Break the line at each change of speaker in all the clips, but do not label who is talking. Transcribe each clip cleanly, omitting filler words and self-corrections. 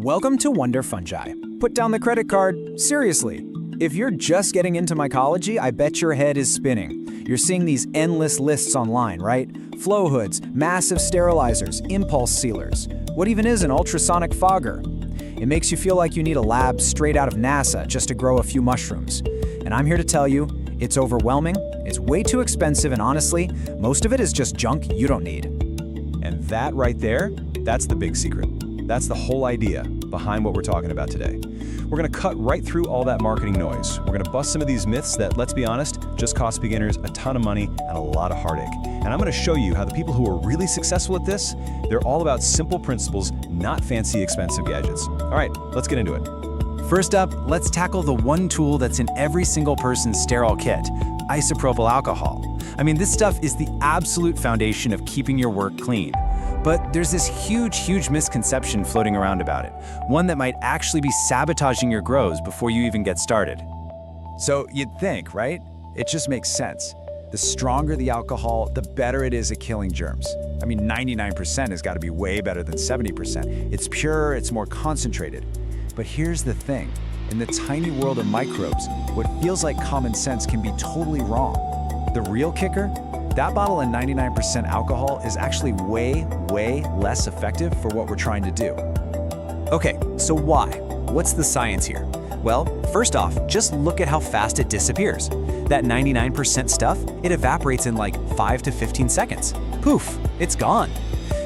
Welcome to Wonder Fungi. Put down the credit card. Seriously. If you're just getting into mycology, I bet your head is spinning. You're seeing these endless lists online, right? Flow hoods, massive sterilizers, impulse sealers. What even is an ultrasonic fogger? It makes you feel like you need a lab straight out of NASA just to grow a few mushrooms. And I'm here to tell you, it's overwhelming, it's way too expensive, and honestly, most of it is just junk you don't need.
And that right there, that's the big secret. That's the whole idea behind what we're talking about today. We're gonna cut right through all that marketing noise. We're gonna bust some of these myths that, let's be honest, just cost beginners a ton of money and a lot of heartache. And I'm gonna show you how the people who are really successful at this, they're all about simple principles, not fancy, expensive gadgets. All right, let's get into it.
First up, let's tackle the one tool that's in every single person's sterile kit, isopropyl alcohol. I mean, this stuff is the absolute foundation of keeping your work clean. But there's this huge misconception floating around about it, one that might actually be sabotaging your grows before you even get started. So you'd think, right? It just makes sense. The stronger the alcohol, the better it is at killing germs. I mean, 99% has got to be way better than 70%. It's pure, it's more concentrated. But here's the thing. In the tiny world of microbes, what feels like common sense can be totally wrong. The real kicker? That bottle of 99% alcohol is actually way less effective for what we're trying to do. Okay, so why? What's the science here? Well, first off, just look at how fast it disappears. That 99% stuff, it evaporates in like 5 to 15 seconds. Poof, it's gone.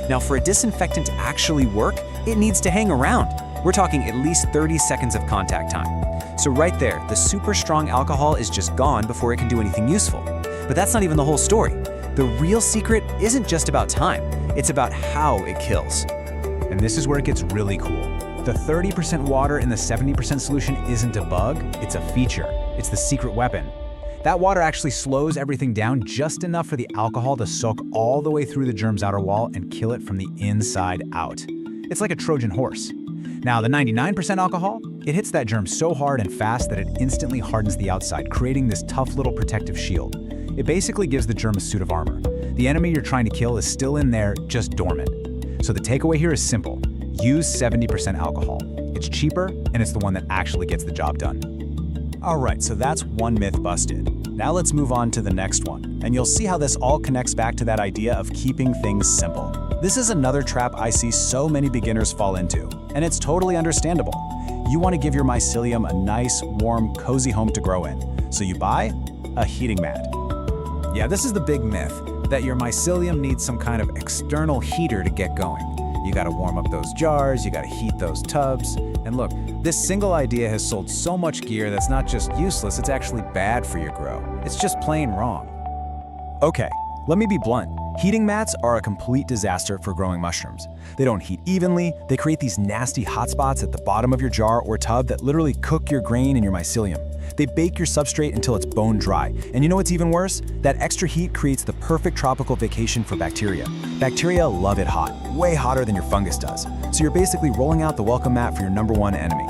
Now for a disinfectant to actually work, it needs to hang around. We're talking at least 30 seconds of contact time. So right there, the super strong alcohol is just gone before it can do anything useful. But that's not even the whole story. The real secret isn't just about time, it's about how it kills.
And this is where it gets really cool. The 30% water in the 70% solution isn't a bug, it's a feature. It's the secret weapon. That water actually slows everything down just enough for the alcohol to soak all the way through the germ's outer wall and kill it from the inside out. It's like a Trojan horse. Now, the 99% alcohol, it hits that germ so hard and fast that it instantly hardens the outside, creating this tough little protective shield. It basically gives the germ a suit of armor. The enemy you're trying to kill is still in there, just dormant. So the takeaway here is simple. Use 70% alcohol. It's cheaper, and it's the one that actually gets the job done.
All right, so that's one myth busted. Now let's move on to the next one, and you'll see how this all connects back to that idea of keeping things simple. This is another trap I see so many beginners fall into, and it's totally understandable. You want to give your mycelium a nice, warm, cozy home to grow in, so you buy a heating mat. Yeah, this is the big myth, that your mycelium needs some kind of external heater to get going. You gotta warm up those jars, you gotta heat those tubs. And look, this single idea has sold so much gear that's not just useless, it's actually bad for your grow. It's just plain wrong. Okay, let me be blunt. Heating mats are a complete disaster for growing mushrooms. They don't heat evenly, they create these nasty hotspots at the bottom of your jar or tub that literally cook your grain and your mycelium. They bake your substrate until it's bone dry. And you know what's even worse? That extra heat creates the perfect tropical vacation for bacteria. Bacteria love it hot, way hotter than your fungus does. So you're basically rolling out the welcome mat for your #1 enemy.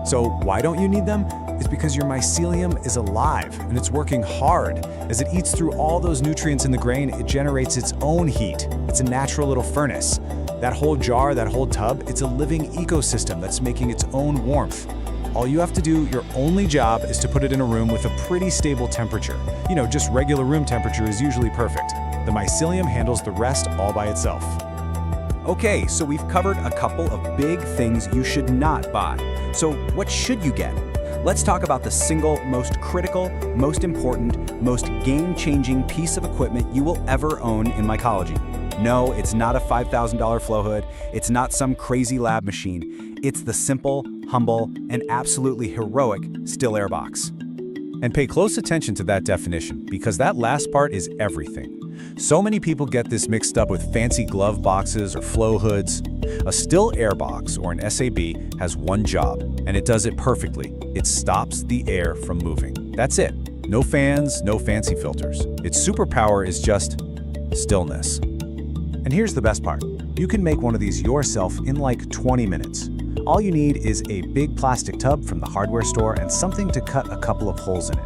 So why don't you need them? It's because your mycelium is alive and it's working hard. As it eats through all those nutrients in the grain, it generates its own heat. It's a natural little furnace. That whole jar, that whole tub, it's a living ecosystem that's making its own warmth. All you have to do, your only job, is to put it in a room with a pretty stable temperature. You know, just regular room temperature is usually perfect. The mycelium handles the rest all by itself. Okay, so we've covered a couple of big things you should not buy. So what should you get? Let's talk about the single most critical, most important, most game-changing piece of equipment you will ever own in mycology. No, it's not a $5,000 flow hood. It's not some crazy lab machine. It's the simple, humble, and absolutely heroic still air box.
And pay close attention to that definition, because that last part is everything. So many people get this mixed up with fancy glove boxes or flow hoods. A still air box, or an SAB, has one job, and it does it perfectly. It stops the air from moving. That's it. No fans, no fancy filters. Its superpower is just stillness. And here's the best part. You can make one of these yourself in like 20 minutes. All you need is a big plastic tub from the hardware store and something to cut a couple of holes in it.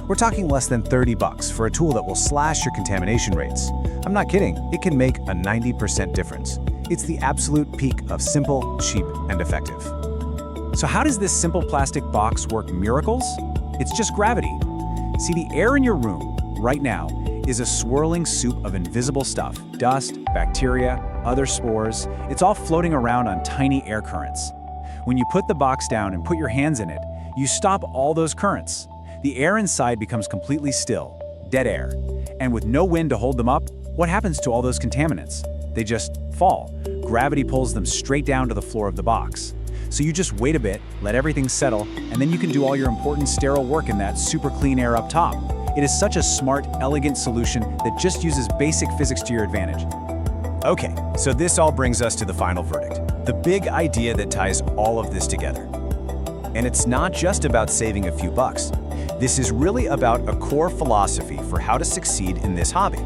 We're talking less than $30 for a tool that will slash your contamination rates. I'm not kidding, it can make a 90% difference.
It's the absolute peak of simple, cheap, and effective. So how does this simple plastic box work miracles? It's just gravity. See, the air in your room, right now, is a swirling soup of invisible stuff. Dust, bacteria, other spores. It's all floating around on tiny air currents. When you put the box down and put your hands in it, you stop all those currents. The air inside becomes completely still, dead air. And with no wind to hold them up, what happens to all those contaminants? They just fall. Gravity pulls them straight down to the floor of the box. So you just wait a bit, let everything settle, and then you can do all your important sterile work in that super clean air up top. It is such a smart, elegant solution that just uses basic physics to your advantage.
Okay, so this all brings us to the final verdict, the big idea that ties all of this together. And it's not just about saving a few bucks. This is really about a core philosophy for how to succeed in this hobby.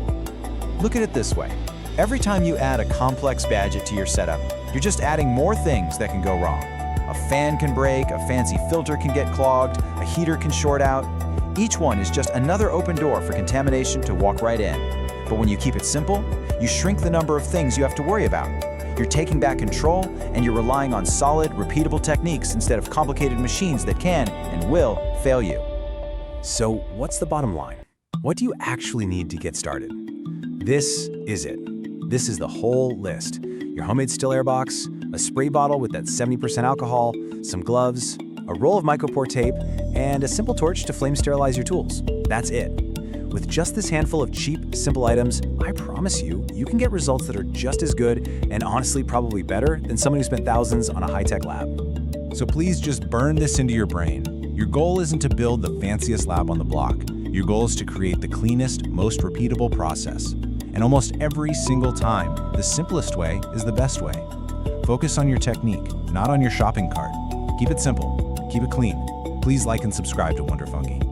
Look at it this way. Every time you add a complex gadget to your setup, you're just adding more things that can go wrong. A fan can break, a fancy filter can get clogged, a heater can short out. Each one is just another open door for contamination to walk right in. But when you keep it simple, you shrink the number of things you have to worry about. You're taking back control, and you're relying on solid, repeatable techniques instead of complicated machines that can and will fail you. So what's the bottom line? What do you actually need to get started? This is it. This is the whole list. Your homemade still air box, a spray bottle with that 70% alcohol, some gloves, a roll of mycopore tape, and a simple torch to flame sterilize your tools. That's it. With just this handful of cheap, simple items, I promise you, you can get results that are just as good and honestly probably better than someone who spent thousands on a high-tech lab.
So please just burn this into your brain. Your goal isn't to build the fanciest lab on the block. Your goal is to create the cleanest, most repeatable process. And almost every single time, the simplest way is the best way. Focus on your technique, not on your shopping cart. Keep it simple. Keep it clean. Please like and subscribe to Wonder Fungi.